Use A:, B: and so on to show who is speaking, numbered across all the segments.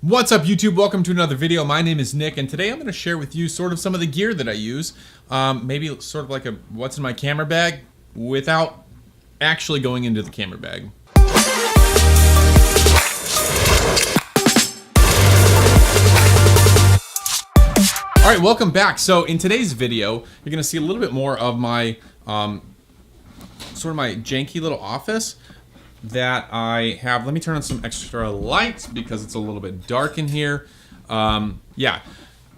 A: What's up, YouTube? Welcome to another video. My name is Nick, and today I'm going to share with you sort of some of the gear that I use. Maybe sort of like a what's in my camera bag without actually going into the camera bag. All right, welcome back. So in today's video, you're going to see a little bit more of my sort of my janky little office that I have. Let me turn on some extra lights because it's a little bit dark in here. Yeah,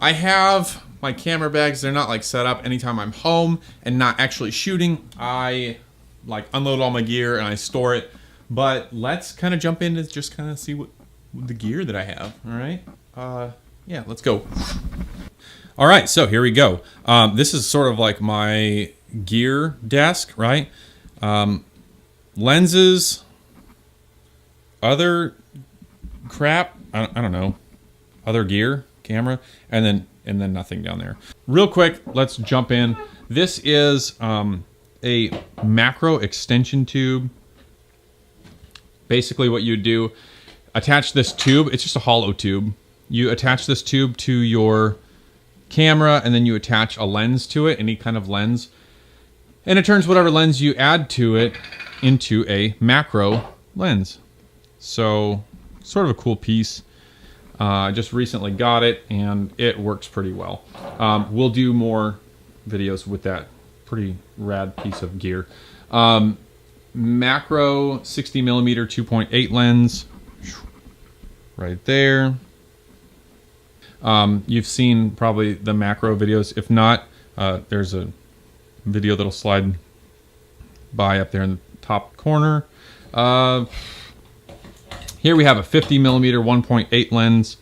A: I have my camera bags. They're not like set up anytime I'm home and not actually shooting. I like unload all my gear and I store it. But let's kind of jump into just kind of see what the gear that I have. All right. Yeah, let's go. All right, so here we go. This is sort of like my gear desk, right? Lenses, other crap, I don't know, other gear, camera, and then nothing down there. Real quick, let's jump in. This is a macro extension tube. Basically what you do, attach this tube, it's just a hollow tube. You attach this tube to your camera and then you attach a lens to it, any kind of lens. And it turns whatever lens you add to it into a macro lens. So, sort of a cool piece. I just recently got it, and it works pretty well. We'll do more videos with that pretty rad piece of gear. Macro 60mm 2.8 lens, right there. You've seen probably the macro videos. If not, there's a video that'll slide by up there in the top corner. Here we have a 50mm 1.8 lens.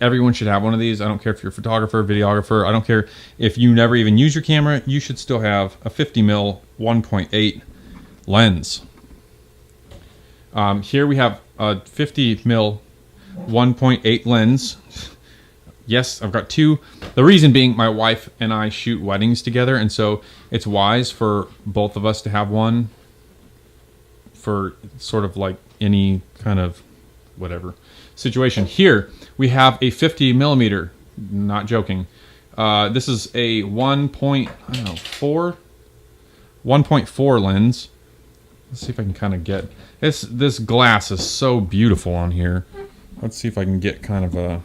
A: Everyone should have one of these. I don't care if you're a photographer, videographer. I don't care if you never even use your camera. You should still have a 50mm 1.8 lens. Here we have a 50mm 1.8 lens. Yes, I've got two. The reason being my wife and I shoot weddings together, and so it's wise for both of us to have one for sort of like any kind of whatever situation. Here we have a 50mm, not joking. This is a 1.4 lens. Let's see if I can kind of get this glass is so beautiful on here. Let's see if I can get kind of a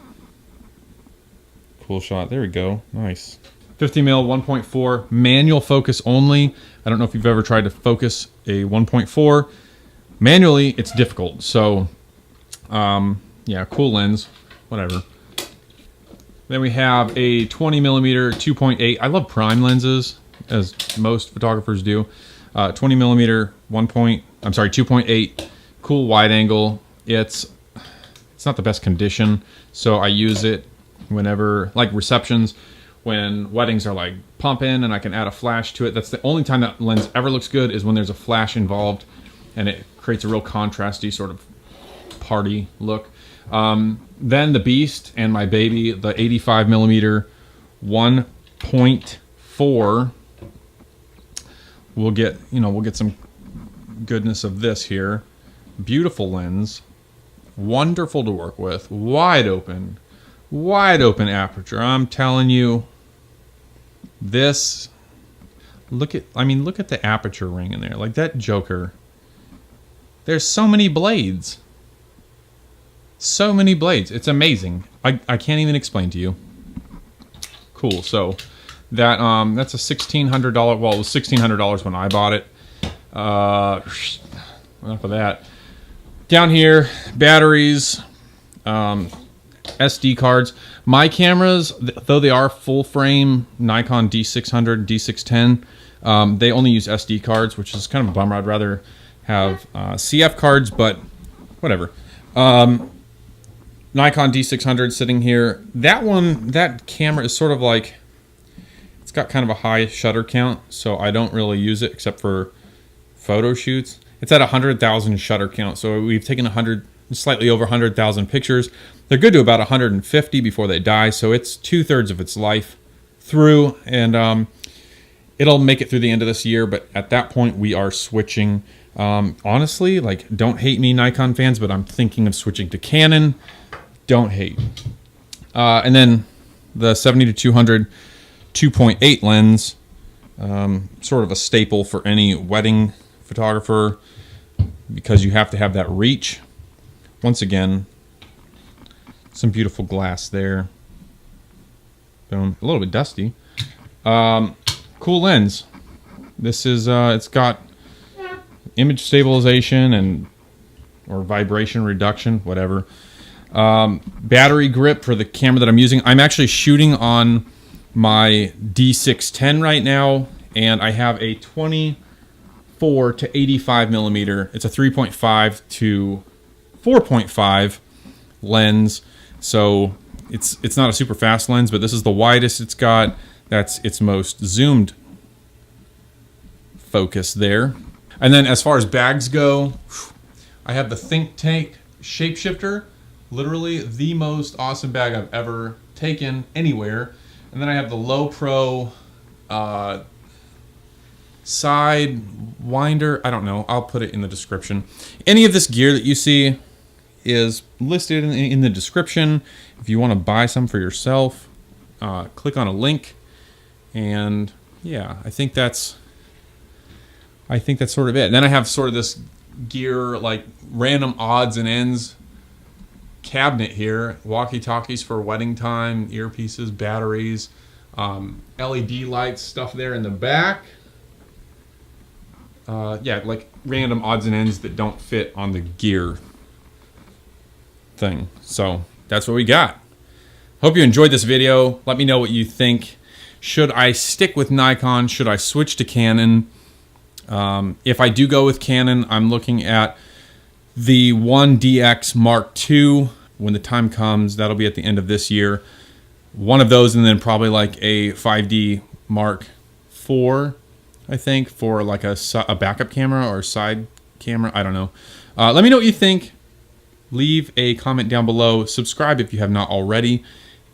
A: cool shot. There we go. Nice. 50mm 1.4 manual focus only. I don't know if you've ever tried to focus a 1.4 manually. It's difficult. So yeah, cool lens, whatever. Then we have a 20mm 2.8. I love prime lenses, as most photographers do. 20mm 2.8 cool wide angle. It's not the best condition, so I use it whenever, like receptions, when weddings are like pumping and I can add a flash to it. That's the only time that lens ever looks good, is when there's a flash involved and it creates a real contrasty sort of party look. Then the beast and my baby, the 85mm 1.4. We'll get some goodness of this here. Beautiful lens. Wonderful to work with. Wide open aperture. I'm telling you, this, look at the aperture ring in there. Like that Joker. There's so many blades. So many blades. It's amazing. I can't even explain to you. Cool. So that that's a $1,600. Well, it was $1,600 when I bought it. Enough of that. Down here, batteries, SD cards. My cameras, though they are full frame Nikon D600, D610, they only use SD cards, which is kind of a bummer. I'd rather have CF cards, but whatever. Nikon D600 sitting here. That camera is sort of like, it's got kind of a high shutter count, so I don't really use it except for photo shoots. It's at 100,000 shutter count, so we've taken slightly over 100,000 pictures. They're good to about 150 before they die, so it's 2/3 of its life through, and it'll make it through the end of this year, but at that point we are switching. Honestly, like, don't hate me, Nikon fans, but I'm thinking of switching to Canon. don't hate. And then the 70 to 200 2.8 lens, sort of a staple for any wedding photographer because you have to have that reach. Once again, some beautiful glass there. Boom. A little bit dusty. Cool lens. This is it's got image stabilization or vibration reduction, whatever. Battery grip for the camera that I'm using. I'm actually shooting on my D610 right now, and I have a 24 to 85 millimeter. It's a 3.5 to 4.5 lens, so it's not a super fast lens, but this is the widest it's got. That's its most zoomed focus there. And then as far as bags go, I have the Think Tank Shapeshifter, literally the most awesome bag I've ever taken anywhere. And then I have the Low Pro side winder. I don't know. I'll put it in the description. Any of this gear that you see is listed in the description. If you want to buy some for yourself, click on a link. And yeah, I think that's sort of it. And then I have sort of this gear, like random odds and ends cabinet here. Walkie-talkies for wedding time, earpieces, batteries, LED lights, stuff there in the back. Yeah, like random odds and ends that don't fit on the gear thing. So that's what we got. Hope you enjoyed this video. Let me know what you think. Should I stick with Nikon? Should I switch to Canon? If I do go with Canon, I'm looking at the 1DX Mark II. When the time comes, that'll be at the end of this year. One of those, and then probably like a 5D Mark IV, I think, for like a backup camera or side camera. I don't know. Let me know what you think. Leave a comment down below. Subscribe if you have not already.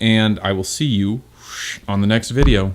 A: And I will see you on the next video.